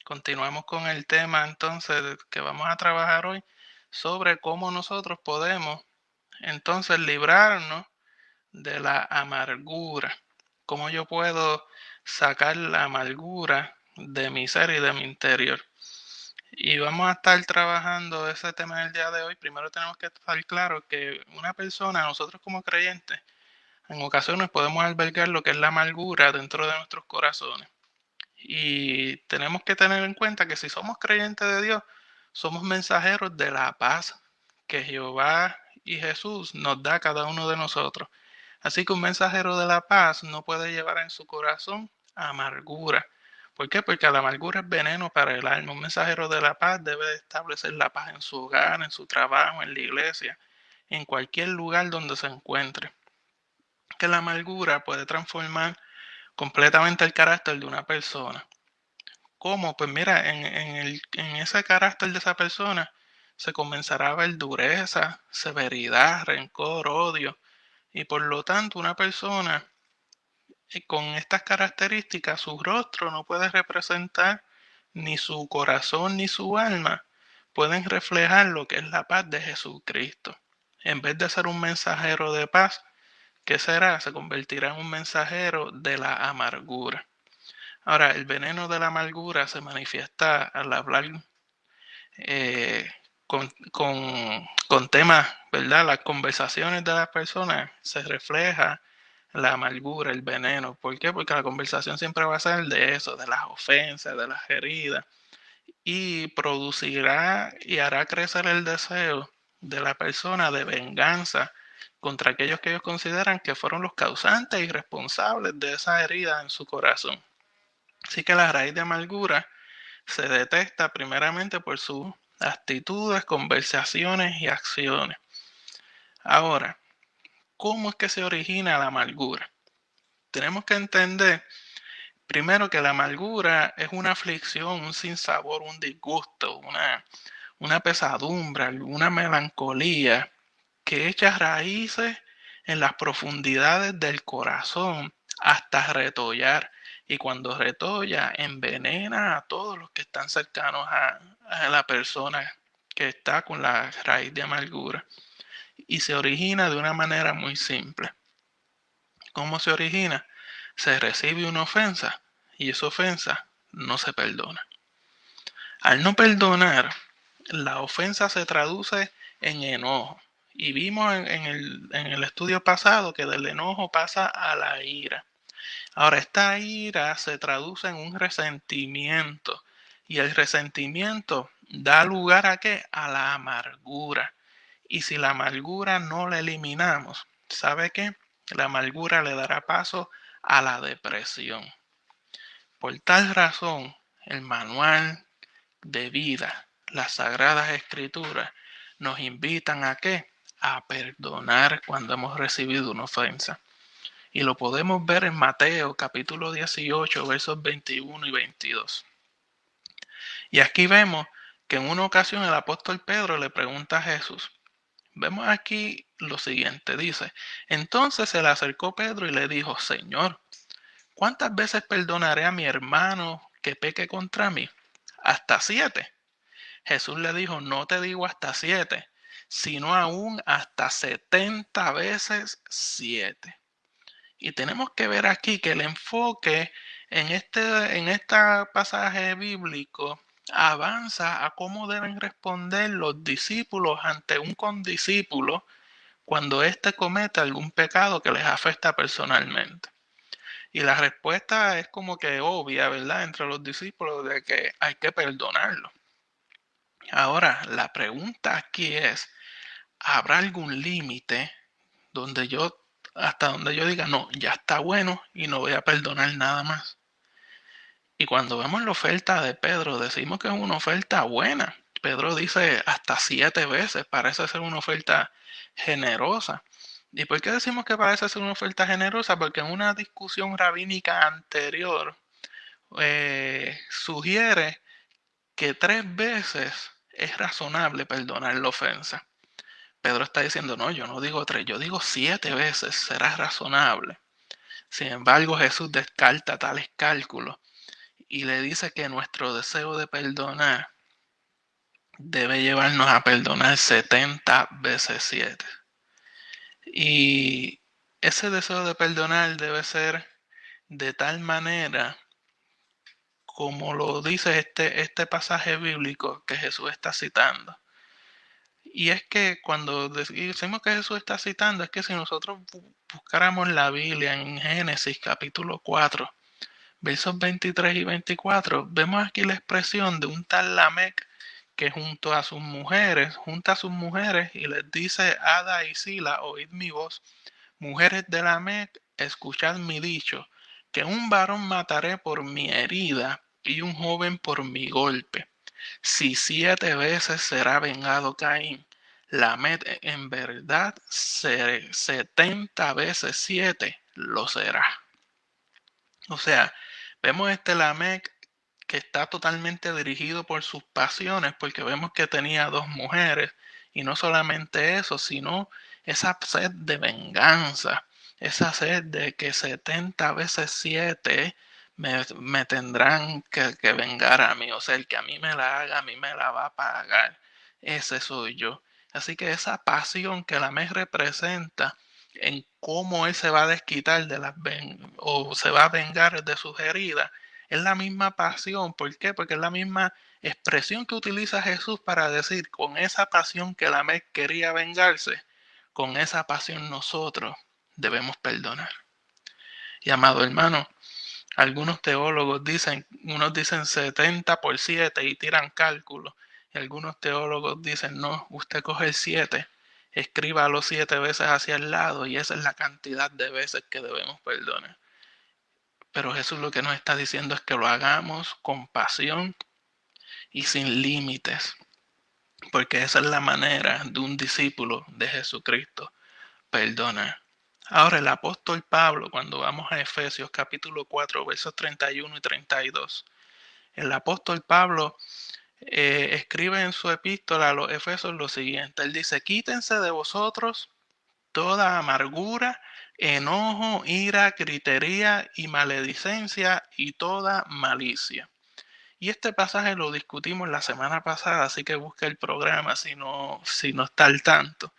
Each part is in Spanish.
Continuamos con el tema entonces que vamos a trabajar hoy sobre cómo nosotros podemos entonces librarnos de la amargura. Cómo yo puedo sacar la amargura de mi ser y de mi interior. Y vamos a estar trabajando ese tema en el día de hoy. Primero tenemos que estar claro que una persona, nosotros como creyentes, en ocasiones podemos albergar lo que es la amargura dentro de nuestros corazones. Y tenemos que tener en cuenta que si somos creyentes de Dios, somos mensajeros de la paz que Jehová y Jesús nos da a cada uno de nosotros. Así que un mensajero de la paz no puede llevar en su corazón amargura. ¿Por qué? Porque la amargura es veneno para el alma. Un mensajero de la paz debe establecer la paz en su hogar, en su trabajo, en la iglesia, en cualquier lugar donde se encuentre. Que la amargura puede transformar completamente el carácter de una persona. ¿Cómo? Pues mira, en ese carácter de esa persona se comenzará a ver dureza, severidad, rencor, odio. Y por lo tanto, una persona con estas características, su rostro no puede representar ni su corazón ni su alma. Pueden reflejar lo que es la paz de Jesucristo. En vez de ser un mensajero de paz, ¿qué será? Se convertirá en un mensajero de la amargura. Ahora, el veneno de la amargura se manifiesta al hablar eh, con temas, ¿verdad? Las conversaciones de las personas se refleja la amargura, el veneno. ¿Por qué? Porque la conversación siempre va a ser de eso, de las ofensas, de las heridas, y producirá y hará crecer el deseo de la persona de venganza contra aquellos que ellos consideran que fueron los causantes y responsables de esa herida en su corazón. Así que la raíz de amargura se detecta primeramente por sus actitudes, conversaciones y acciones. Ahora, ¿cómo es que se origina la amargura? Tenemos que entender primero que la amargura es una aflicción, un sinsabor, un disgusto, una pesadumbre, una melancolía que echa raíces en las profundidades del corazón hasta retollar. Y cuando retolla, envenena a todos los que están cercanos a la persona que está con la raíz de amargura. Y se origina de una manera muy simple. ¿Cómo se origina? Se recibe una ofensa y esa ofensa no se perdona. Al no perdonar, la ofensa se traduce en enojo. Y vimos en el estudio pasado que del enojo pasa a la ira. Ahora, esta ira se traduce en un resentimiento. Y el resentimiento da lugar a ¿qué? A la amargura. Y si la amargura no la eliminamos, ¿sabe qué? La amargura le dará paso a la depresión. Por tal razón, el manual de vida, las sagradas escrituras, nos invitan a ¿qué? A perdonar cuando hemos recibido una ofensa. Y lo podemos ver en Mateo capítulo 18, versos 21 y 22. Y aquí vemos que en una ocasión el apóstol Pedro le pregunta a Jesús. Vemos aquí lo siguiente, dice, entonces se le acercó Pedro y le dijo, Señor, ¿cuántas veces perdonaré a mi hermano que peque contra mí? ¿Hasta 7? Jesús le dijo, no te digo hasta 7, sino aún hasta 70 veces 7. Y tenemos que ver aquí que el enfoque en este pasaje bíblico avanza a cómo deben responder los discípulos ante un condiscípulo cuando éste comete algún pecado que les afecta personalmente. Y la respuesta es como que obvia, ¿verdad? Entre los discípulos de que hay que perdonarlo. Ahora, la pregunta aquí es, ¿habrá algún límite hasta donde yo diga, no, ya está bueno y no voy a perdonar nada más? Y cuando vemos la oferta de Pedro, decimos que es una oferta buena. Pedro dice hasta 7 veces, parece ser una oferta generosa. ¿Y por qué decimos que parece ser una oferta generosa? Porque en una discusión rabínica anterior sugiere que 3 veces es razonable perdonar la ofensa. Pedro está diciendo, no, yo no digo 3, yo digo 7 veces será razonable. Sin embargo, Jesús descarta tales cálculos y le dice que nuestro deseo de perdonar debe llevarnos a perdonar 70 veces 7. Y ese deseo de perdonar debe ser de tal manera como lo dice este pasaje bíblico que Jesús está citando. Y es que cuando decimos que Jesús está citando, es que si nosotros buscáramos la Biblia en Génesis capítulo 4, versos 23 y 24, vemos aquí la expresión de un tal Lamec que junta a sus mujeres y les dice: Ada y Sila, oíd mi voz, mujeres de Lamec, escuchad mi dicho, que un varón mataré por mi herida y un joven por mi golpe. Si 7 veces será vengado Caín, Lamed en verdad 70 veces 7 lo será. O sea, vemos este Lamec que está totalmente dirigido por sus pasiones, porque vemos que tenía 2 mujeres, y no solamente eso, sino esa sed de venganza, esa sed de que 70 veces 7 me tendrán que vengar a mí, o sea, el que a mí me la haga, a mí me la va a pagar. Ese soy yo. Así que esa pasión que la me representa en cómo él se va a desquitar o se va a vengar de sus heridas, es la misma pasión. ¿Por qué? Porque es la misma expresión que utiliza Jesús para decir: con esa pasión que Lamec quería vengarse, con esa pasión nosotros debemos perdonar. Y amado hermano, algunos teólogos unos dicen 70 por 7 y tiran cálculos. Y algunos teólogos dicen: no, usted coge el 7, escríbalo 7 veces hacia el lado y esa es la cantidad de veces que debemos perdonar. Pero Jesús lo que nos está diciendo es que lo hagamos con pasión y sin límites, porque esa es la manera de un discípulo de Jesucristo, perdonar. Ahora el apóstol Pablo, cuando vamos a Efesios capítulo 4, versos 31 y 32, el apóstol Pablo escribe en su epístola a los Efesios lo siguiente. Él dice: quítense de vosotros toda amargura, enojo, ira, gritería y maledicencia y toda malicia. Y este pasaje lo discutimos la semana pasada, así que busca el programa si no está al tanto.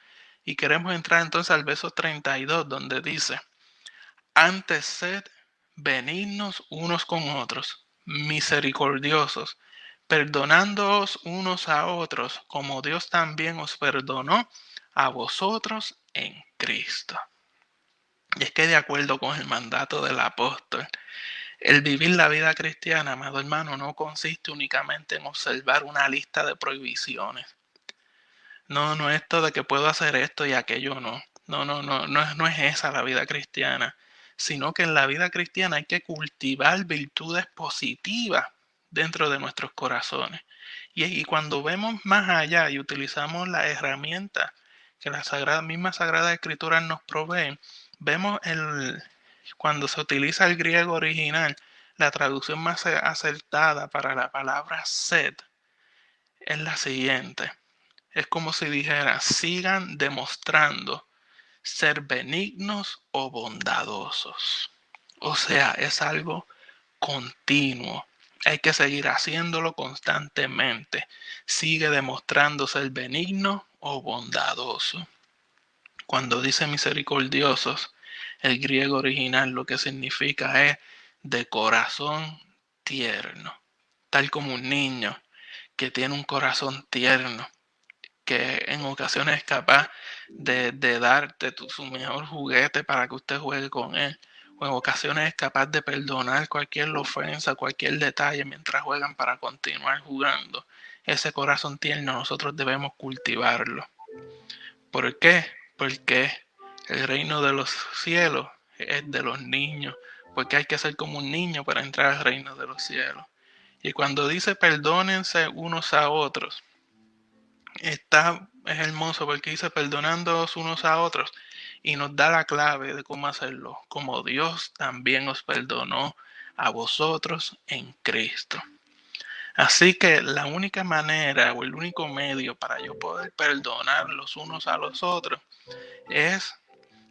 Y queremos entrar entonces al verso 32, donde dice: antes sed benignos unos con otros, misericordiosos, perdonándoos unos a otros, como Dios también os perdonó a vosotros en Cristo. Y es que de acuerdo con el mandato del apóstol, el vivir la vida cristiana, amado hermano, no consiste únicamente en observar una lista de prohibiciones. No es esto de que puedo hacer esto y aquello no. No es esa la vida cristiana, sino que en la vida cristiana hay que cultivar virtudes positivas dentro de nuestros corazones. Y cuando vemos más allá y utilizamos las herramientas que la misma Sagrada Escritura nos provee, vemos cuando se utiliza el griego original, la traducción más acertada para la palabra sed es la siguiente. Es como si dijera: sigan demostrando ser benignos o bondadosos. O sea, es algo continuo. Hay que seguir haciéndolo constantemente. Sigue demostrando ser benigno o bondadoso. Cuando dice misericordiosos, el griego original lo que significa es de corazón tierno. Tal como un niño que tiene un corazón tierno, que en ocasiones es capaz de darte su mejor juguete para que usted juegue con él, o en ocasiones es capaz de perdonar cualquier ofensa, cualquier detalle mientras juegan para continuar jugando. Ese corazón tierno nosotros debemos cultivarlo. ¿Por qué? Porque el reino de los cielos es de los niños, porque hay que ser como un niño para entrar al reino de los cielos. Y cuando dice perdónense unos a otros, es hermoso porque dice perdonándoos unos a otros y nos da la clave de cómo hacerlo, como Dios también os perdonó a vosotros en Cristo. Así que la única manera o el único medio para yo poder perdonar los unos a los otros es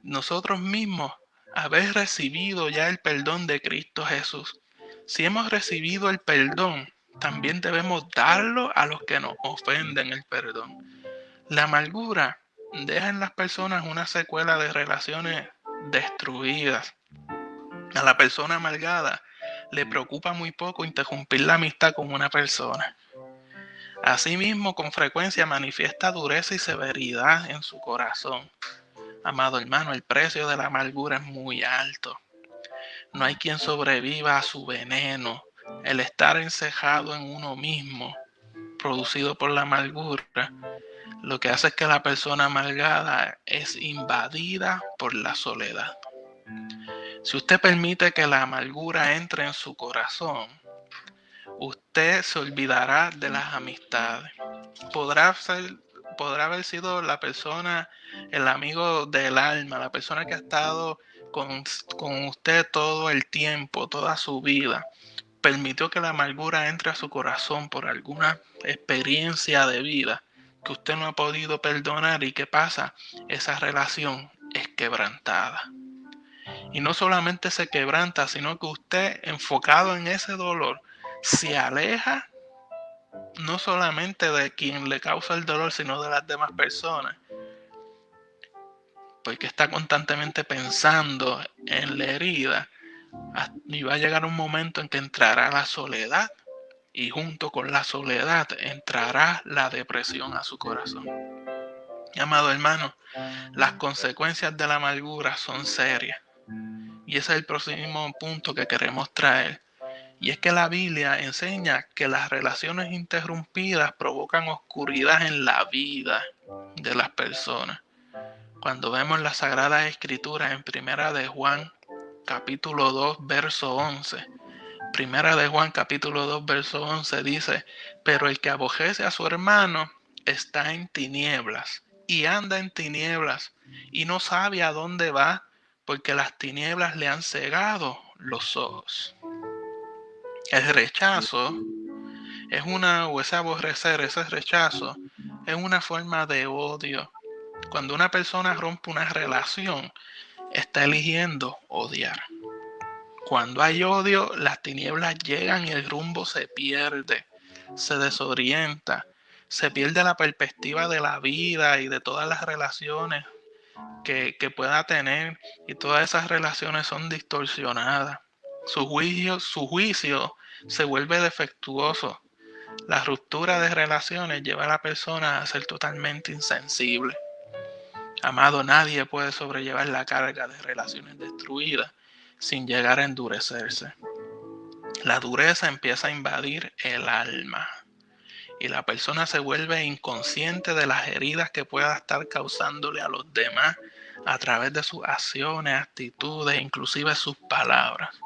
nosotros mismos haber recibido ya el perdón de Cristo Jesús. Si hemos recibido el perdón, también debemos darlo a los que nos ofenden el perdón. La amargura deja en las personas una secuela de relaciones destruidas. A la persona amargada le preocupa muy poco interrumpir la amistad con una persona. Asimismo, con frecuencia manifiesta dureza y severidad en su corazón. Amado hermano, el precio de la amargura es muy alto. No hay quien sobreviva a su veneno. El estar encejado en uno mismo, producido por la amargura, lo que hace es que la persona amargada es invadida por la soledad. Si usted permite que la amargura entre en su corazón, usted se olvidará de las amistades. Podrá haber sido la persona, el amigo del alma, la persona que ha estado con usted todo el tiempo, toda su vida. Permitió que la amargura entre a su corazón por alguna experiencia de vida que usted no ha podido perdonar, y ¿qué pasa? Esa relación es quebrantada. Y no solamente se quebranta, sino que usted, enfocado en ese dolor, se aleja no solamente de quien le causa el dolor, sino de las demás personas, porque está constantemente pensando en la herida, y va a llegar un momento en que entrará la soledad, y junto con la soledad entrará la depresión a su corazón. Amado hermano, las consecuencias de la amargura son serias, y ese es el próximo punto que queremos traer. Y es que la Biblia enseña que las relaciones interrumpidas provocan oscuridad en la vida de las personas. Cuando vemos las Sagradas Escrituras en Primera de Juan, capítulo 2, verso 11. Primera de Juan, capítulo 2, verso 11 dice: pero el que aborrece a su hermano está en tinieblas, y anda en tinieblas, y no sabe a dónde va, porque las tinieblas le han cegado los ojos. El rechazo o ese aborrecer, ese rechazo, es una forma de odio. Cuando una persona rompe una relación, está eligiendo odiar. Cuando hay odio, las tinieblas llegan y el rumbo se pierde, se desorienta, se pierde la perspectiva de la vida y de todas las relaciones que pueda tener, y todas esas relaciones son distorsionadas. Su juicio se vuelve defectuoso. La ruptura de relaciones lleva a la persona a ser totalmente insensible. Amado, nadie puede sobrellevar la carga de relaciones destruidas sin llegar a endurecerse. La dureza empieza a invadir el alma, y la persona se vuelve inconsciente de las heridas que pueda estar causándole a los demás a través de sus acciones, actitudes, inclusive sus palabras.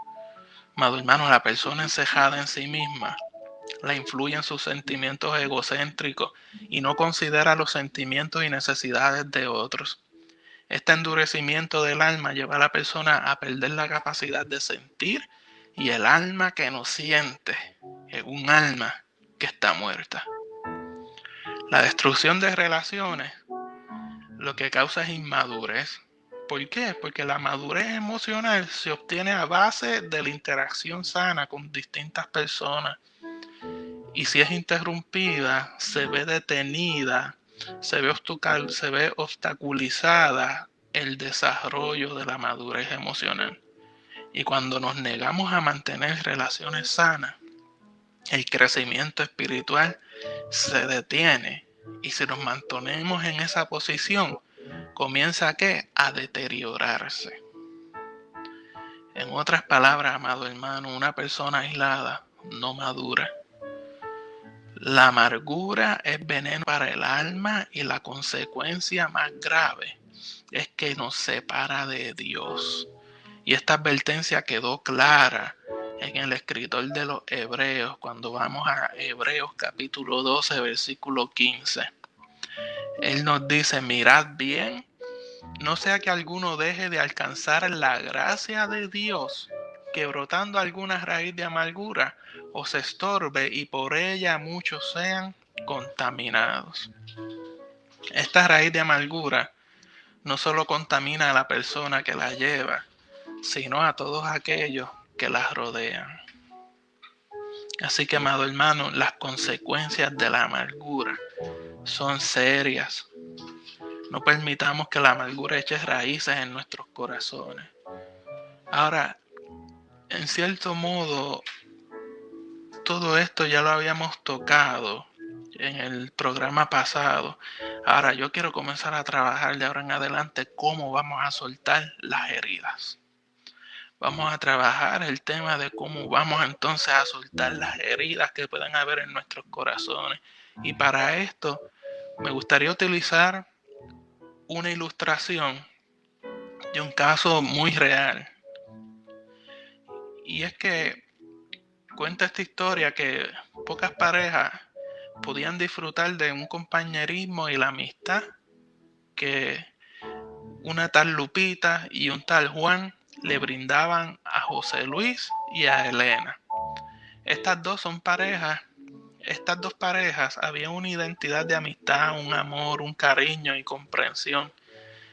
Amado hermano, la persona encejada en sí misma la influyen sus sentimientos egocéntricos y no considera los sentimientos y necesidades de otros. Este endurecimiento del alma lleva a la persona a perder la capacidad de sentir, y el alma que no siente es un alma que está muerta. La destrucción de relaciones lo que causa es inmadurez. ¿Por qué? Porque la madurez emocional se obtiene a base de la interacción sana con distintas personas. Y si es interrumpida, se ve detenida, se ve obstaculizada el desarrollo de la madurez emocional. Y cuando nos negamos a mantener relaciones sanas, el crecimiento espiritual se detiene. Y si nos mantenemos en esa posición, comienza a deteriorarse. En otras palabras, amado hermano, una persona aislada no madura. La amargura es veneno para el alma, y la consecuencia más grave es que nos separa de Dios. Y esta advertencia quedó clara en el escritor de los Hebreos, cuando vamos a Hebreos capítulo 12, versículo 15. Él nos dice: mirad bien, no sea que alguno deje de alcanzar la gracia de Dios, que brotando alguna raíz de amargura os estorbe, y por ella muchos sean contaminados. Esta raíz de amargura no solo contamina a la persona que la lleva, sino a todos aquellos que la rodean. Así que, amado hermano, las consecuencias de la amargura son serias. No permitamos que la amargura eche raíces en nuestros corazones. Ahora, en cierto modo, todo esto ya lo habíamos tocado en el programa pasado. Ahora yo quiero comenzar a trabajar de ahora en adelante cómo vamos a soltar las heridas. Vamos a trabajar el tema de cómo vamos entonces a soltar las heridas que puedan haber en nuestros corazones. Y para esto me gustaría utilizar una ilustración de un caso muy real. Y es que cuenta esta historia que pocas parejas podían disfrutar de un compañerismo y la amistad que una tal Lupita y un tal Juan le brindaban a José Luis y a Elena. Estas dos parejas había una identidad de amistad, un amor, un cariño y comprensión.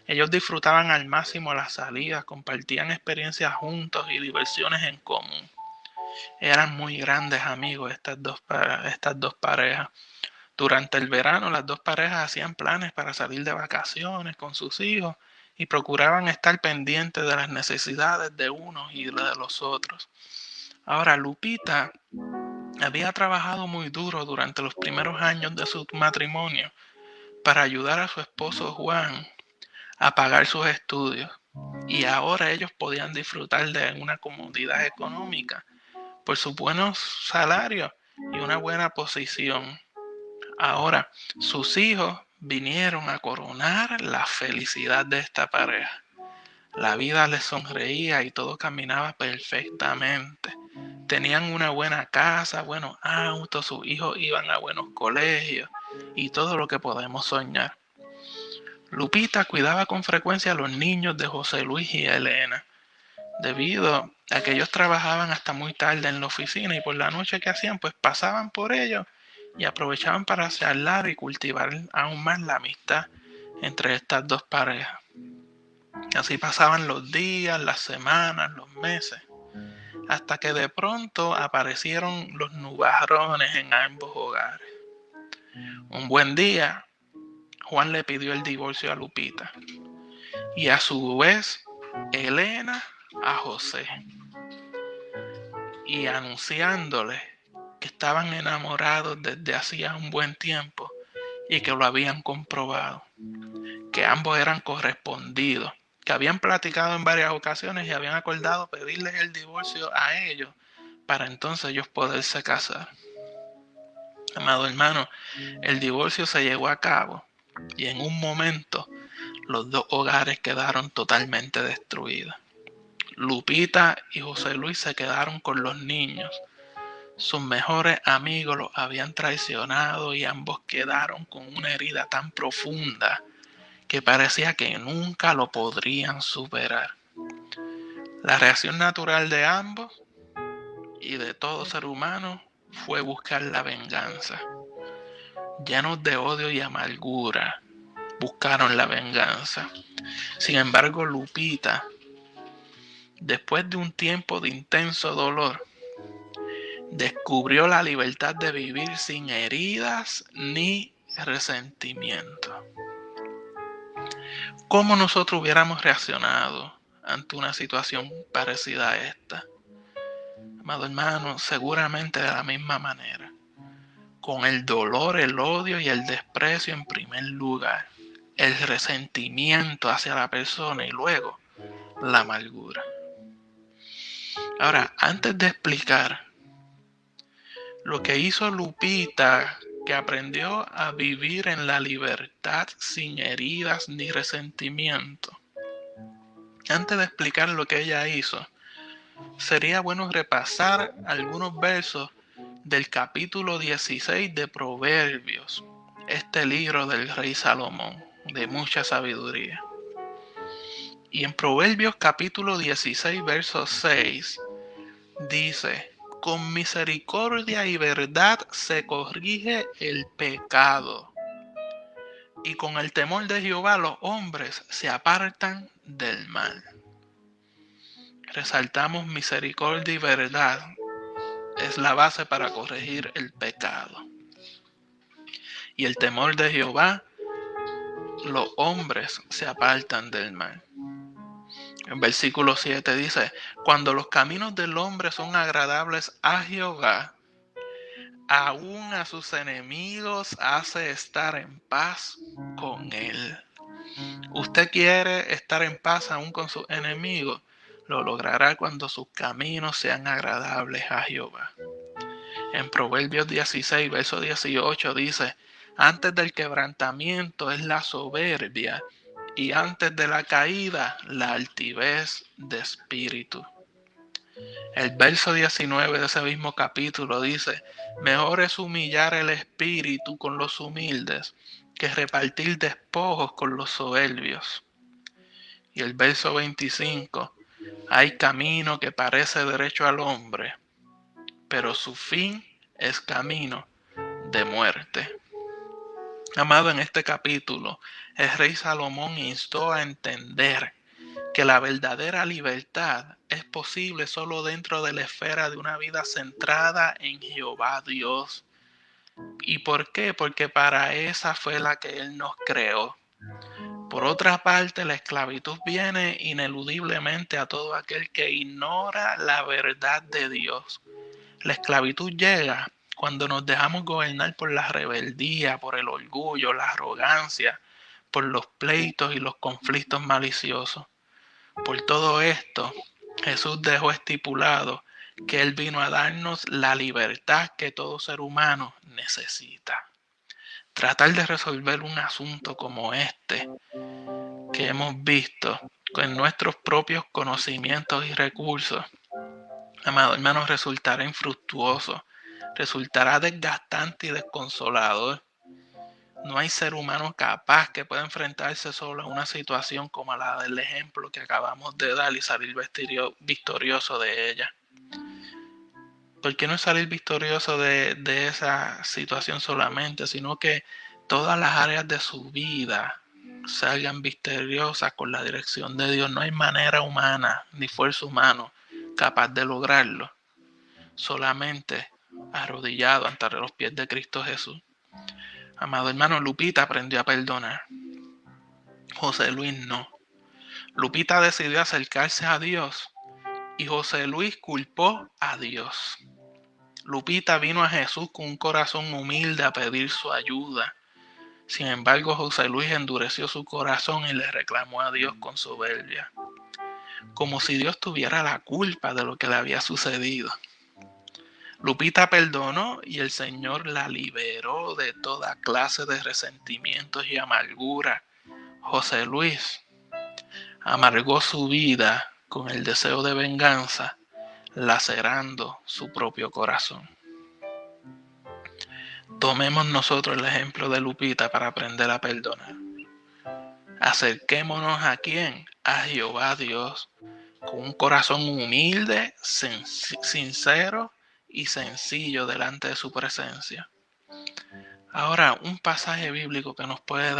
Ellos disfrutaban al máximo las salidas, compartían experiencias juntos y diversiones en común. Eran muy grandes amigos estas dos parejas. Durante el verano las dos parejas hacían planes para salir de vacaciones con sus hijos y procuraban estar pendientes de las necesidades de unos y de los otros. Ahora, Lupita había trabajado muy duro durante los primeros años de su matrimonio para ayudar a su esposo Juan a pagar sus estudios, y ahora ellos podían disfrutar de una comodidad económica por sus buenos salarios y una buena posición. Ahora, sus hijos vinieron a coronar la felicidad de esta pareja. La vida les sonreía y todo caminaba perfectamente. Tenían una buena casa, buenos autos, sus hijos iban a buenos colegios y todo lo que podemos soñar. Lupita cuidaba con frecuencia a los niños de José Luis y Elena, debido a que ellos trabajaban hasta muy tarde en la oficina y por la noche que hacían, pues pasaban por ellos y aprovechaban para charlar y cultivar aún más la amistad entre estas dos parejas. Así pasaban los días, las semanas, los meses, hasta que de pronto aparecieron los nubarrones en ambos hogares. Un buen día, Juan le pidió el divorcio a Lupita y a su vez Elena a José, y anunciándole que estaban enamorados desde hacía un buen tiempo y que lo habían comprobado, que ambos eran correspondidos, que habían platicado en varias ocasiones y habían acordado pedirles el divorcio a ellos para entonces ellos poderse casar. Amado hermano, el divorcio se llevó a cabo y en un momento los dos hogares quedaron totalmente destruidos. Lupita y José Luis se quedaron con los niños. Sus mejores amigos los habían traicionado y ambos quedaron con una herida tan profunda que parecía que nunca lo podrían superar. La reacción natural de ambos y de todo ser humano fue buscar la venganza. Llenos de odio y amargura, buscaron la venganza. Sin embargo, Lupita, después de un tiempo de intenso dolor, descubrió la libertad de vivir sin heridas ni resentimiento. ¿Cómo nosotros hubiéramos reaccionado ante una situación parecida a esta? Amado hermano, seguramente de la misma manera, con el dolor, el odio y el desprecio en primer lugar, el resentimiento hacia la persona y luego la amargura. Ahora, antes de explicar lo que hizo Lupita, que aprendió a vivir en la libertad sin heridas ni resentimiento, antes de explicar lo que ella hizo, sería bueno repasar algunos versos del capítulo 16 de Proverbios, este libro del rey Salomón, de mucha sabiduría. Y en Proverbios capítulo 16, verso 6, dice: con misericordia y verdad se corrige el pecado, y con el temor de Jehová los hombres se apartan del mal. Resaltamos misericordia y verdad, es la base para corregir el pecado. Y el temor de Jehová, los hombres se apartan del mal. En versículo 7 dice, cuando los caminos del hombre son agradables a Jehová, aún a sus enemigos hace estar en paz con él. Usted quiere estar en paz aún con sus enemigos, lo logrará cuando sus caminos sean agradables a Jehová. En Proverbios 16, verso 18 dice, antes del quebrantamiento es la soberbia, y antes de la caída la altivez de espíritu. El verso 19 de ese mismo capítulo dice, mejor es humillar el espíritu con los humildes que repartir despojos con los soberbios. Y el verso 25, hay camino que parece derecho al hombre, pero su fin es camino de muerte. Amado, en este capítulo, el rey Salomón instó a entender que la verdadera libertad es posible solo dentro de la esfera de una vida centrada en Jehová Dios. ¿Y por qué? Porque para esa fue la que Él nos creó. Por otra parte, la esclavitud viene ineludiblemente a todo aquel que ignora la verdad de Dios. La esclavitud llega cuando nos dejamos gobernar por la rebeldía, por el orgullo, la arrogancia, por los pleitos y los conflictos maliciosos. Por todo esto, Jesús dejó estipulado que Él vino a darnos la libertad que todo ser humano necesita. Tratar de resolver un asunto como este que hemos visto con nuestros propios conocimientos y recursos, amado hermano, resultará infructuoso, resultará desgastante y desconsolador. No hay ser humano capaz que pueda enfrentarse solo a una situación como la del ejemplo que acabamos de dar y salir victorioso de ella. ¿Por qué no salir victorioso de esa situación solamente, sino que todas las áreas de su vida salgan victoriosas con la dirección de Dios? No hay manera humana ni fuerza humana capaz de lograrlo, solamente arrodillado ante los pies de Cristo Jesús. Amado hermano, Lupita aprendió a perdonar. José Luis no. Lupita decidió acercarse a Dios y José Luis culpó a Dios. Lupita vino a Jesús con un corazón humilde a pedir su ayuda. Sin embargo, José Luis endureció su corazón y le reclamó a Dios con soberbia, como si Dios tuviera la culpa de lo que le había sucedido. Lupita perdonó y el Señor la liberó de toda clase de resentimientos y amargura. José Luis amargó su vida con el deseo de venganza, lacerando su propio corazón. Tomemos nosotros el ejemplo de Lupita para aprender a perdonar. Acerquémonos ¿a quién? A Jehová Dios, con un corazón humilde, sincero y sencillo delante de su presencia. Ahora, un pasaje bíblico que nos puede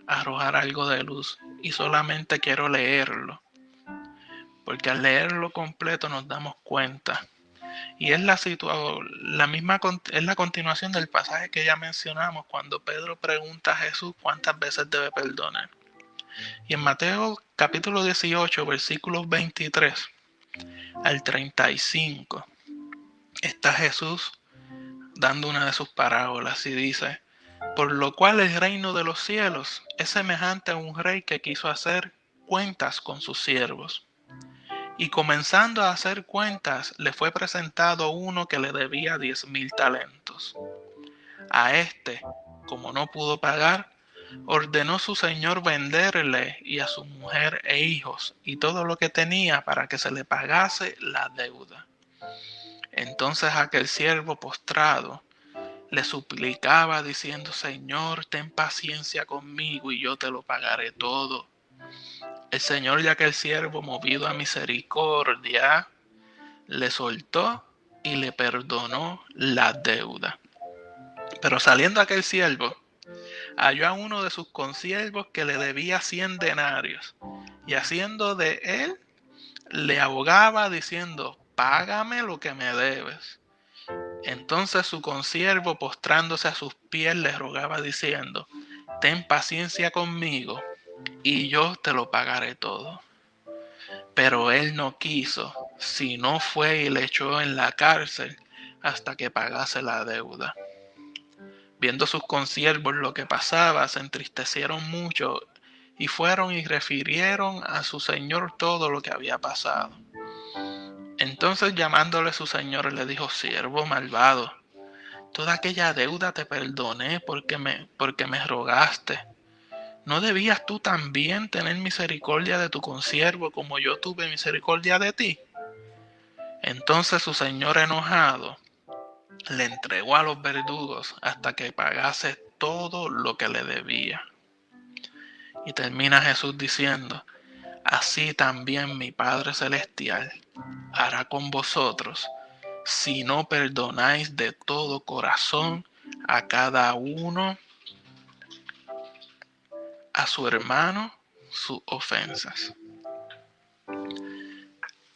arrojar algo de luz, y solamente quiero leerlo, porque al leerlo completo nos damos cuenta. Y es la continuación del pasaje que ya mencionamos cuando Pedro pregunta a Jesús cuántas veces debe perdonar. Y en Mateo capítulo 18, versículos 23 al 35, está Jesús dando una de sus parábolas y dice, por lo cual el reino de los cielos es semejante a un rey que quiso hacer cuentas con sus siervos. Y comenzando a hacer cuentas, le fue presentado uno que le debía 10,000 talentos. A este, como no pudo pagar, ordenó su señor venderle y a su mujer e hijos y todo lo que tenía para que se le pagase la deuda. Entonces aquel siervo postrado le suplicaba diciendo, Señor, ten paciencia conmigo y yo te lo pagaré todo. El Señor de aquel siervo, movido a misericordia, le soltó y le perdonó la deuda. Pero saliendo aquel siervo, halló a uno de sus consiervos que le debía 100 denarios, y haciendo de él, le abogaba diciendo, págame lo que me debes. Entonces su consiervo, postrándose a sus pies, le rogaba diciendo: ten paciencia conmigo, y yo te lo pagaré todo. Pero él no quiso, sino fue y le echó en la cárcel hasta que pagase la deuda. Viendo sus consiervos lo que pasaba, se entristecieron mucho y fueron y refirieron a su señor todo lo que había pasado. Entonces, llamándole su señor, le dijo: siervo malvado, toda aquella deuda te perdoné porque me rogaste. ¿No debías tú también tener misericordia de tu consiervo como yo tuve misericordia de ti? Entonces su señor, enojado, le entregó a los verdugos hasta que pagase todo lo que le debía. Y termina Jesús diciendo: así también mi Padre Celestial hará con vosotros si no perdonáis de todo corazón a cada uno, a su hermano, sus ofensas.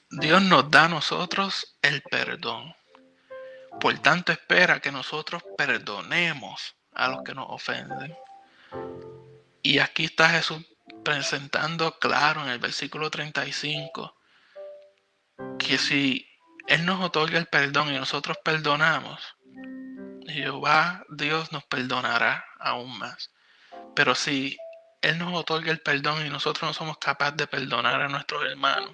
Dios nos da a nosotros el perdón. Por tanto, espera que nosotros perdonemos a los que nos ofenden. Y aquí está Jesús presentando claro en el versículo 35 que si Él nos otorga el perdón y nosotros perdonamos, Jehová Dios nos perdonará aún más. Pero si Él nos otorga el perdón y nosotros no somos capaces de perdonar a nuestros hermanos,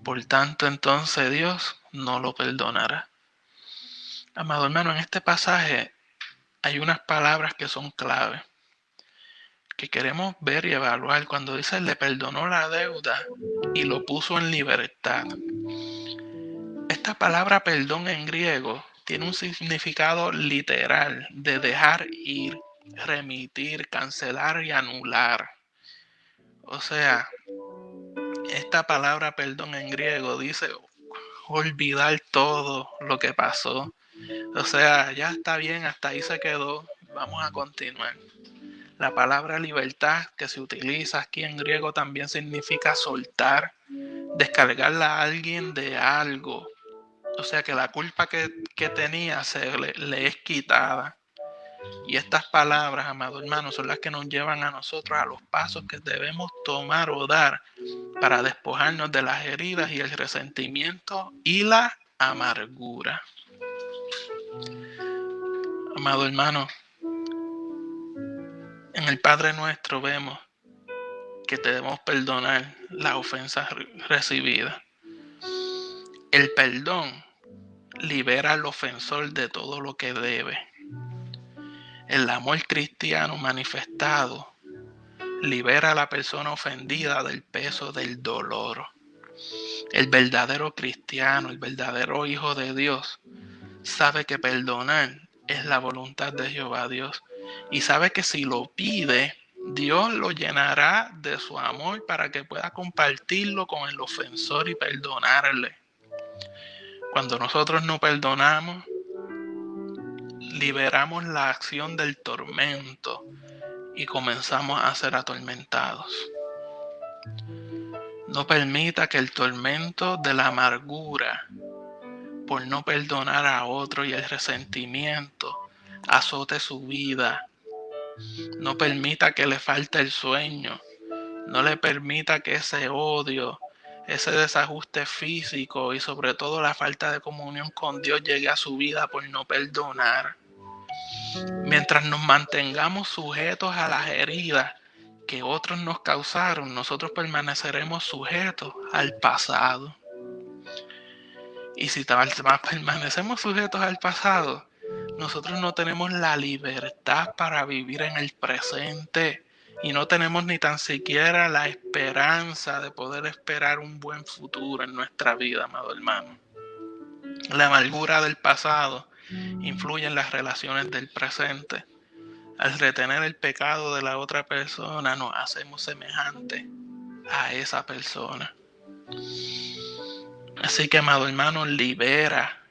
por tanto entonces Dios no lo perdonará. Amado hermano, en este pasaje hay unas palabras que son clave, que queremos ver y evaluar. Cuando dice le perdonó la deuda y lo puso en libertad. Esta palabra perdón en griego tiene un significado literal de dejar ir, remitir, cancelar y anular. O sea, esta palabra perdón en griego dice olvidar todo lo que pasó. O sea, ya está bien, hasta ahí se quedó, vamos a continuar. La palabra libertad que se utiliza aquí en griego también significa soltar, descargarla a alguien de algo. O sea que la culpa que tenía le es quitada. Y estas palabras, amado hermano, son las que nos llevan a nosotros a los pasos que debemos tomar o dar para despojarnos de las heridas y el resentimiento y la amargura. Amado hermano, en el Padre Nuestro vemos que debemos perdonar las ofensas recibidas. El perdón libera al ofensor de todo lo que debe. El amor cristiano manifestado libera a la persona ofendida del peso del dolor. El verdadero cristiano, el verdadero hijo de Dios, sabe que perdonar es la voluntad de Jehová Dios y sabe que si lo pide, Dios lo llenará de su amor para que pueda compartirlo con el ofensor y perdonarle. Cuando nosotros no perdonamos, liberamos la acción del tormento y comenzamos a ser atormentados. No permita que el tormento de la amargura por no perdonar a otro y el resentimiento azote su vida. No permita que le falte el sueño. No le permita que ese odio, ese desajuste físico y sobre todo la falta de comunión con Dios llegue a su vida por no perdonar. Mientras nos mantengamos sujetos a las heridas que otros nos causaron, nosotros permaneceremos sujetos al pasado. Y si permanecemos sujetos al pasado, nosotros no tenemos la libertad para vivir en el presente y no tenemos ni tan siquiera la esperanza de poder esperar un buen futuro en nuestra vida, amado hermano. La amargura del pasado influye en las relaciones del presente. Al retener el pecado de la otra persona, nos hacemos semejantes a esa persona. Así que, amado hermano, libera,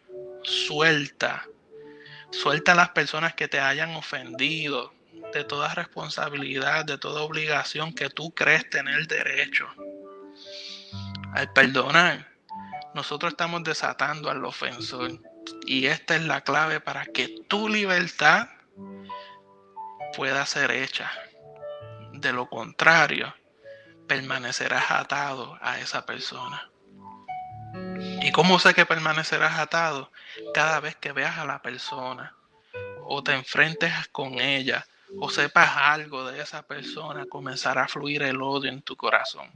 suelta a las personas que te hayan ofendido de toda responsabilidad, de toda obligación que tú crees tener derecho. Al perdonar, nosotros estamos desatando al ofensor Y esta es la clave para que tu libertad pueda ser hecha. De lo contrario, permanecerás atado a esa persona. ¿Y cómo sé que permanecerás atado? Cada vez que veas a la persona o te enfrentes con ella o sepas algo de esa persona, comenzará a fluir el odio en tu corazón.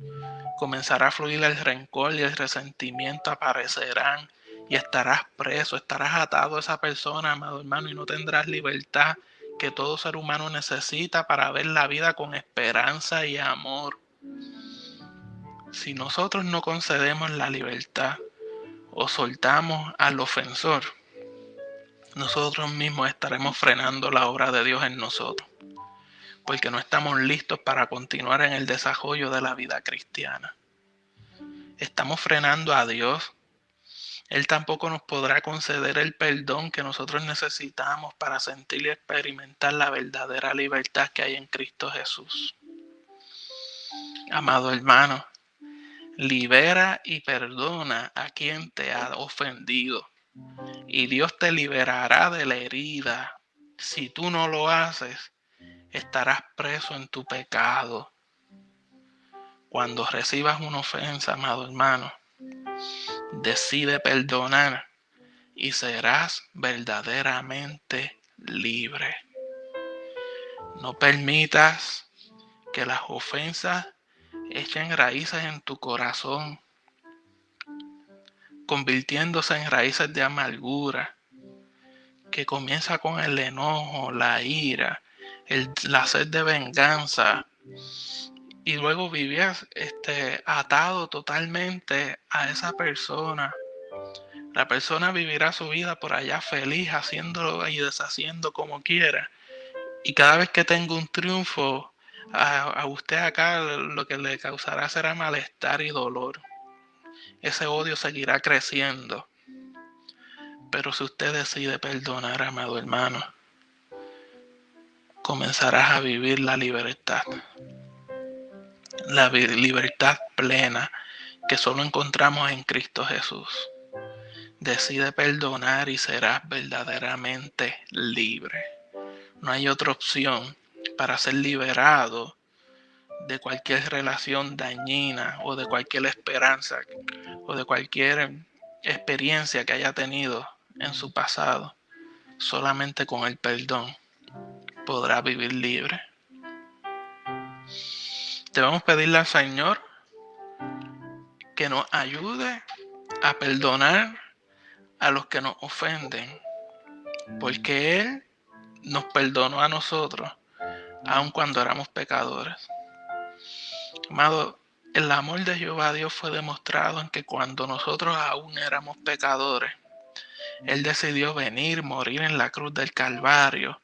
Comenzará a fluir el rencor y el resentimiento aparecerán y estarás preso, estarás atado a esa persona, amado hermano, y no tendrás libertad que todo ser humano necesita para ver la vida con esperanza y amor. Si nosotros no concedemos la libertad o soltamos al ofensor, nosotros mismos estaremos frenando la obra de Dios en nosotros, porque no estamos listos para continuar en el desarrollo de la vida cristiana. Estamos frenando a Dios. Él tampoco nos podrá conceder el perdón que nosotros necesitamos para sentir y experimentar la verdadera libertad que hay en Cristo Jesús. Amado hermano, libera y perdona a quien te ha ofendido, y Dios te liberará de la herida. Si tú no lo haces, estarás preso en tu pecado. Cuando recibas una ofensa, amado hermano, decide perdonar y serás verdaderamente libre. No permitas que las ofensas echen raíces en tu corazón, convirtiéndose en raíces de amargura, que comienza con el enojo, la ira, la sed de venganza, y luego vivías atado totalmente a esa persona. La persona vivirá su vida por allá feliz, haciéndolo y deshaciendo como quiera. Y cada vez que tenga un triunfo, a usted acá lo que le causará será malestar y dolor. Ese odio seguirá creciendo. Pero si usted decide perdonar, amado hermano, comenzarás a vivir la libertad. La libertad plena que solo encontramos en Cristo Jesús. Decide perdonar y serás verdaderamente libre. No hay otra opción para ser liberado de cualquier relación dañina o de cualquier esperanza o de cualquier experiencia que haya tenido en su pasado. Solamente con el perdón podrá vivir libre. Debemos pedirle al Señor que nos ayude a perdonar a los que nos ofenden, porque Él nos perdonó a nosotros aun cuando éramos pecadores. Amado, el amor de Jehová Dios fue demostrado en que cuando nosotros aún éramos pecadores, Él decidió venir, morir en la cruz del Calvario,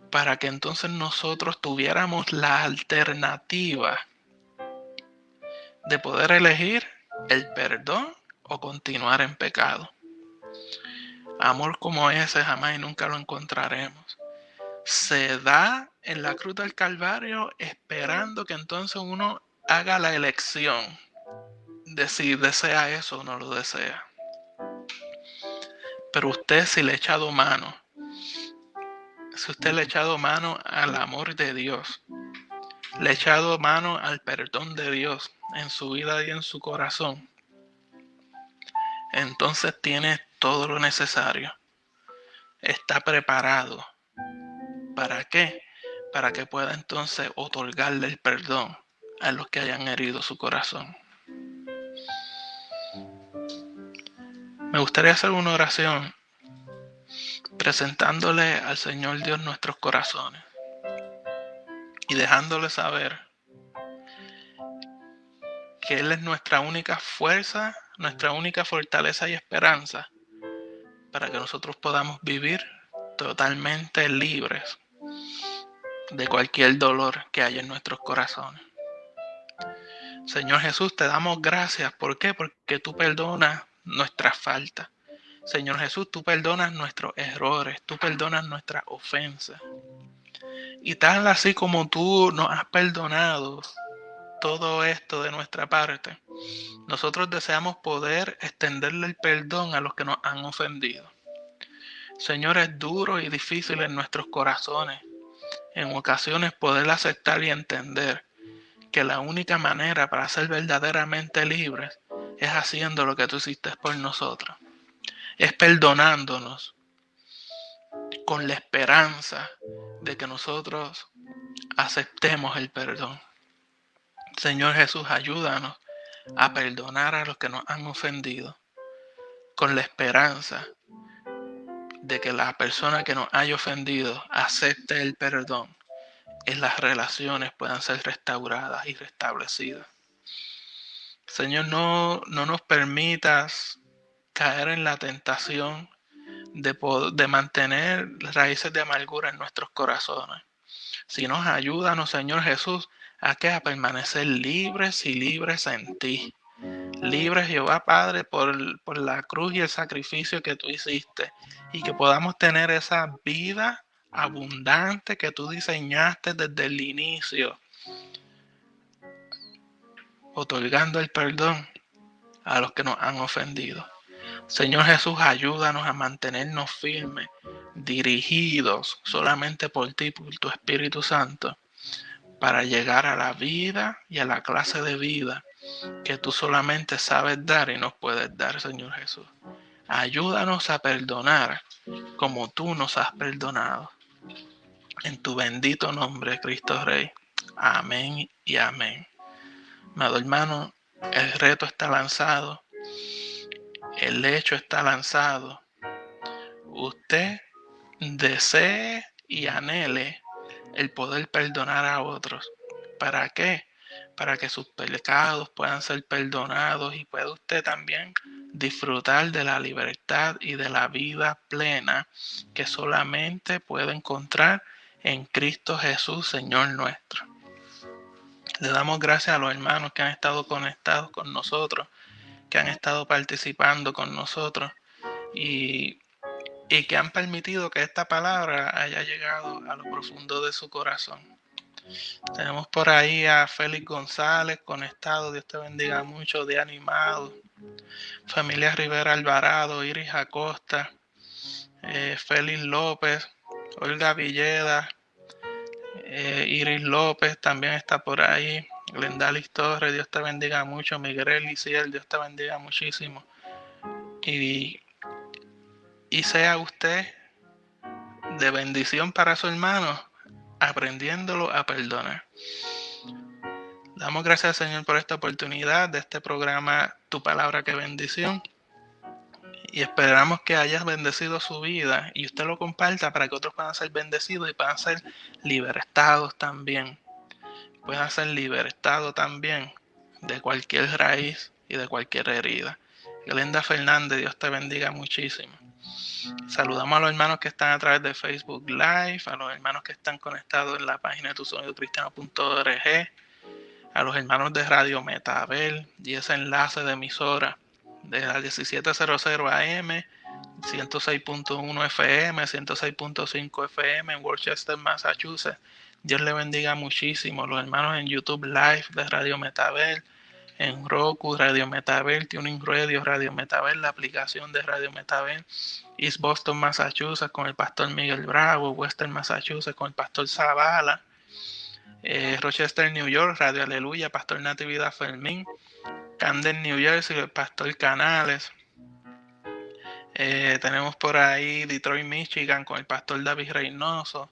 para que entonces nosotros tuviéramos la alternativa de poder elegir el perdón o continuar en pecado. Amor como ese jamás y nunca lo encontraremos. Se da en la cruz del Calvario esperando que entonces uno haga la elección de si desea eso o no lo desea. Pero usted si le ha echado mano, si usted le ha echado mano al amor de Dios, le ha echado mano al perdón de Dios en su vida y en su corazón, entonces tiene todo lo necesario. Está preparado. ¿Para qué? Para que pueda entonces otorgarle el perdón a los que hayan herido su corazón. Me gustaría hacer una oración presentándole al Señor Dios nuestros corazones y dejándole saber que Él es nuestra única fuerza, nuestra única fortaleza y esperanza para que nosotros podamos vivir totalmente libres de cualquier dolor que haya en nuestros corazones. Señor Jesús, te damos gracias. ¿Por qué? Porque tú perdonas nuestras faltas. Señor Jesús, tú perdonas nuestros errores, tú perdonas nuestras ofensas. Y tal así como tú nos has perdonado todo esto de nuestra parte, nosotros deseamos poder extenderle el perdón a los que nos han ofendido. Señor, es duro y difícil en nuestros corazones, en ocasiones poder aceptar y entender que la única manera para ser verdaderamente libres es haciendo lo que tú hiciste por nosotros, es perdonándonos con la esperanza de que nosotros aceptemos el perdón. Señor Jesús, ayúdanos a perdonar a los que nos han ofendido, con la esperanza de que la persona que nos haya ofendido acepte el perdón y las relaciones puedan ser restauradas y restablecidas. Señor, no nos permitas caer en la tentación de mantener raíces de amargura en nuestros corazones. Si nos ayúdanos, Señor Jesús, a permanecer libres y libres en ti. Libres, Jehová Padre, por la cruz y el sacrificio que tú hiciste. Y que podamos tener esa vida abundante que tú diseñaste desde el inicio, otorgando el perdón a los que nos han ofendido. Señor Jesús, ayúdanos a mantenernos firmes, dirigidos solamente por ti, por tu Espíritu Santo, para llegar a la vida y a la clase de vida que tú solamente sabes dar y nos puedes dar, Señor Jesús. Ayúdanos a perdonar como tú nos has perdonado. En tu bendito nombre, Cristo Rey. Amén y amén. Amado hermano, el reto está lanzado. El hecho está lanzado. Usted desee y anhele el poder perdonar a otros. ¿Para qué? Para que sus pecados puedan ser perdonados y pueda usted también disfrutar de la libertad y de la vida plena que solamente puede encontrar en Cristo Jesús, Señor nuestro. Le damos gracias a los hermanos que han estado conectados con nosotros, que han estado participando con nosotros y que han permitido que esta palabra haya llegado a lo profundo de su corazón. Tenemos por ahí a Félix González conectado, Dios te bendiga mucho, de animado. Familia Rivera Alvarado, Iris Acosta, Félix López, Olga Villeda, Iris López también está por ahí. Glendalis Torres, Dios te bendiga mucho. Miguel Liciel, Dios te bendiga muchísimo. Y sea usted de bendición para su hermano, aprendiéndolo a perdonar. Damos gracias al Señor por esta oportunidad de este programa Tu Palabra que Bendición. Y esperamos que hayas bendecido su vida y usted lo comparta para que otros puedan ser bendecidos y puedan ser libertados también. Puedan ser libertados también de cualquier raíz y de cualquier herida. Glenda Fernández, Dios te bendiga muchísimo. Saludamos a los hermanos que están a través de Facebook Live, a los hermanos que están conectados en la página de tusonidocristiano.org, a los hermanos de Radio Metabel y ese enlace de emisora de la 1700 AM, 106.1 FM, 106.5 FM en Worcester, Massachusetts. Dios le bendiga muchísimo. Los hermanos en YouTube Live de Radio Metabel, en Roku, Radio Metabel, Tuning Radio Metabel, la aplicación de Radio Metabel, East Boston, Massachusetts, con el pastor Miguel Bravo, Western Massachusetts, con el pastor Zavala, Rochester, New York, Radio Aleluya, pastor Natividad Fermín, Camden, New Jersey, el pastor Canales. Tenemos por ahí Detroit, Michigan, con el pastor David Reynoso.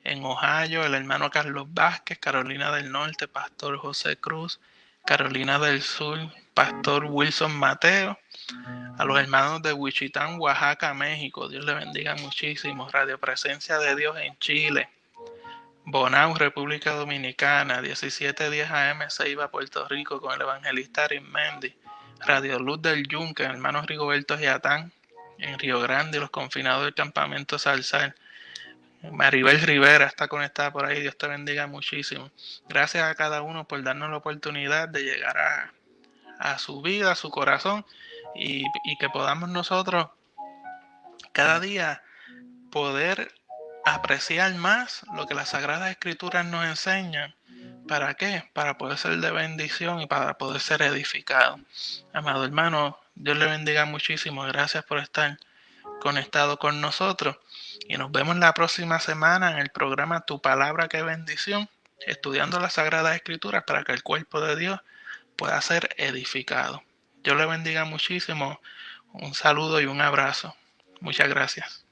En Ohio, el hermano Carlos Vázquez. Carolina del Norte, pastor José Cruz. Carolina del Sur, pastor Wilson Mateo. A los hermanos de Wichita, Oaxaca, México, Dios les bendiga muchísimo. Radio Presencia de Dios en Chile. Bonao, República Dominicana, 1710 AM, Ceiba, Puerto Rico, con el evangelista Arismendi. Radio Luz del Yunque, hermanos Rigoberto Giatán, en Río Grande, los confinados del campamento Salsal. Maribel Rivera está conectada por ahí, Dios te bendiga muchísimo. Gracias a cada uno por darnos la oportunidad de llegar a su vida, a su corazón, y que podamos nosotros cada día poder apreciar más lo que las Sagradas Escrituras nos enseñan. ¿Para qué? Para poder ser de bendición y para poder ser edificado. Amado hermano, Dios le bendiga muchísimo. Gracias por estar conectado con nosotros. Y nos vemos la próxima semana en el programa Tu Palabra, qué bendición, estudiando las Sagradas Escrituras para que el cuerpo de Dios pueda ser edificado. Dios le bendiga muchísimo. Un saludo y un abrazo. Muchas gracias.